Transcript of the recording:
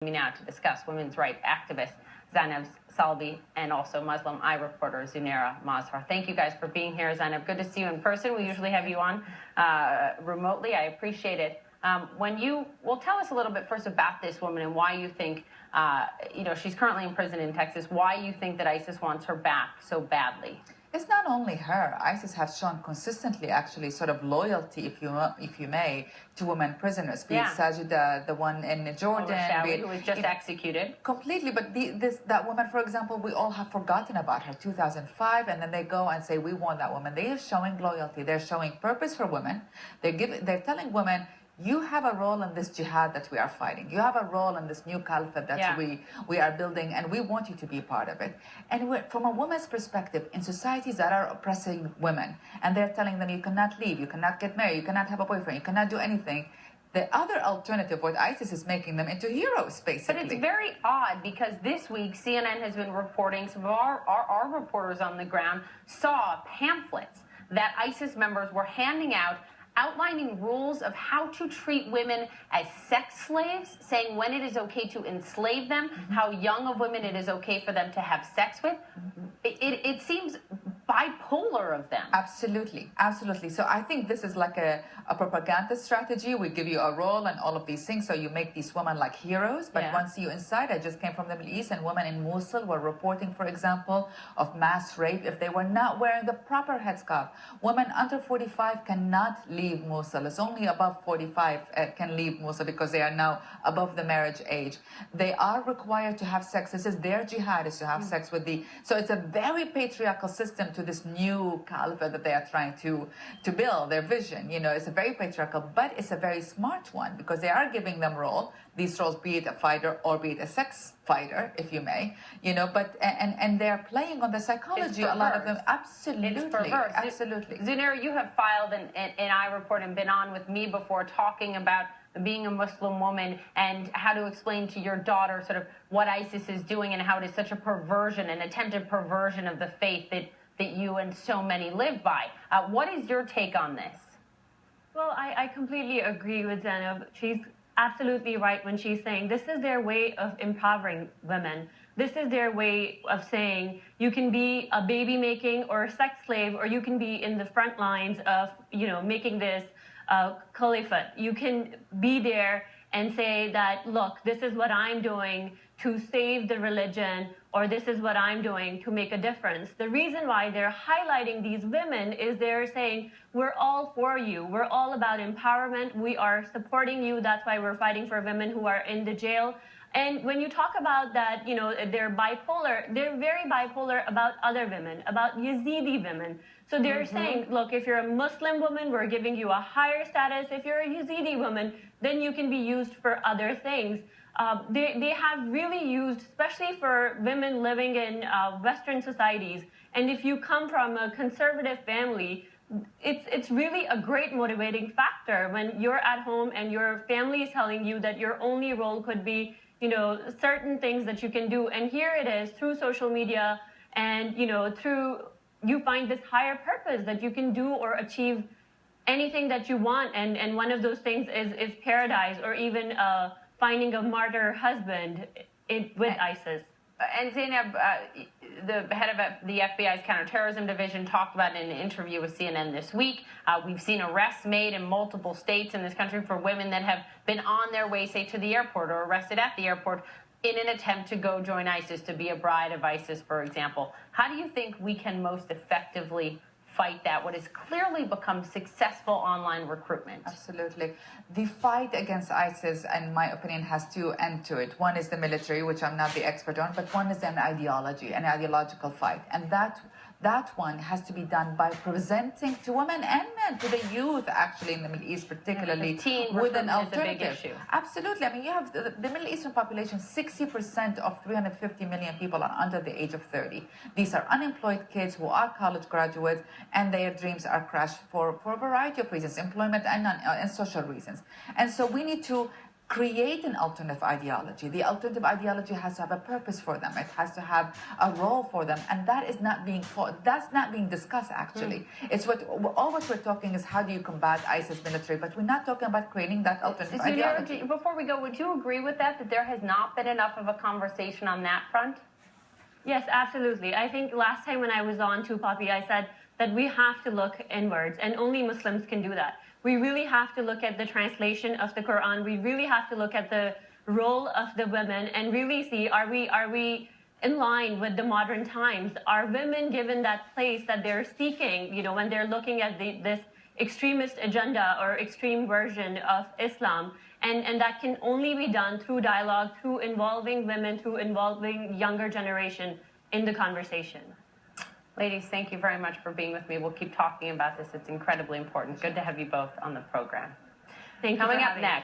me now to discuss women's rights activist Zainab Salbi and also Muslim Eye reporter Zunera Mazhar. Thank you guys for being here, Zainab. Good to see you in person. We usually have you on remotely. I appreciate it. Tell us a little bit first about this woman and why you think, she's currently in prison in Texas, why you think that ISIS wants her back so badly. It's not only her. ISIS has shown consistently, actually, sort of loyalty, if you may, to women prisoners. Be it Sajida, the one in Jordan, who was just executed. Completely, but that woman, for example, we all have forgotten about her. 2005, and then they go and say, "We want that woman." They are showing loyalty. They're showing purpose for women. They're telling women, you have a role in this jihad that we are fighting. You have a role in this new caliphate that we are building, and we want you to be part of it. And from a woman's perspective, in societies that are oppressing women, and they're telling them, you cannot leave, you cannot get married, you cannot have a boyfriend, you cannot do anything. The other alternative, what ISIS is making them into heroes, basically. But it's very odd because this week CNN has been reporting, some of our reporters on the ground saw pamphlets that ISIS members were handing out outlining rules of how to treat women as sex slaves, saying when it is okay to enslave them, how young of women it is okay for them to have sex with. It seems bipolar of them. Absolutely, absolutely. So I think this is like a propaganda strategy. We give you a role and all of these things, so you make these women like heroes. But once you're inside, I just came from the Middle East, and women in Mosul were reporting, for example, of mass rape if they were not wearing the proper headscarf. Women under 45 cannot leave Mosul. It's only above 45 can leave Mosul because they are now above the marriage age. They are required to have sex. This is their jihad, is to have sex with the... So it's a very patriarchal system to this new caliphate that they are trying to build, their vision. You know, it's a very patriarchal, but it's a very smart one because they are giving them these roles, be it a fighter or be it a sex fighter, if you may, but and they're playing on the psychology, a lot of them. Absolutely, absolutely. Zunera, you have filed an I report and been on with me before talking about being a Muslim woman and how to explain to your daughter sort of what ISIS is doing and how it is such a perversion, an attempted perversion of the faith that you and so many live by. What is your take on this? Well, I completely agree with Zainab. She's absolutely right when she's saying this is their way of empowering women. This is their way of saying you can be a baby making or a sex slave, or you can be in the front lines of, making this caliphate. You can be there and say that, look, this is what I'm doing to save the religion, or this is what I'm doing to make a difference. The reason why they're highlighting these women is they're saying, we're all for you. We're all about empowerment. We are supporting you. That's why we're fighting for women who are in the jail. And when you talk about that, they're bipolar, they're very bipolar about other women, about Yazidi women. So they're saying, look, if you're a Muslim woman, we're giving you a higher status. If you're a Yazidi woman, then you can be used for other things. They have really used, especially for women living in Western societies, and if you come from a conservative family, it's really a great motivating factor when you're at home and your family is telling you that your only role could be, certain things that you can do. And here it is through social media and, you find this higher purpose that you can do or achieve anything that you want. And one of those things is paradise, or even finding a martyr husband with ISIS. And Zainab, the head of the FBI's counterterrorism division, talked about in an interview with CNN this week. We've seen arrests made in multiple states in this country for women that have been on their way, say, to the airport or arrested at the airport in an attempt to go join ISIS, to be a bride of ISIS, for example. How do you think we can most effectively fight that, what has clearly become successful online recruitment? Absolutely. The fight against ISIS, in my opinion, has two ends to it. One is the military, which I'm not the expert on, but one is an ideology, an ideological fight. And that one has to be done by presenting to women and men, to the youth, actually, in the Middle East, particularly, with an alternative. Is a big issue. Absolutely. I mean, you have the Middle Eastern population, 60% of 350 million people are under the age of 30. These are unemployed kids who are college graduates, and their dreams are crushed for a variety of reasons, employment and social reasons. And so we need to create an alternative ideology. The alternative ideology has to have a purpose for them. It has to have a role for them, and that is not being that's not being discussed actually. It's what we're talking is how do you combat ISIS military, but we're not talking about creating that alternative ideology. Before we go, would you agree with that there has not been enough of a conversation on that front? Yes, absolutely. I think last time when I was on 2Poppy, I said that we have to look inwards, and only Muslims can do that. We really have to look at the translation of the Quran. We really have to look at the role of the women and really see, are we in line with the modern times? Are women given that place that they're seeking, when they're looking at this extremist agenda or extreme version of Islam? And that can only be done through dialogue, through involving women, through involving younger generation in the conversation. Ladies, thank you very much for being with me. We'll keep talking about this. It's incredibly important. Good to have you both on the program. Thank you. Coming up next.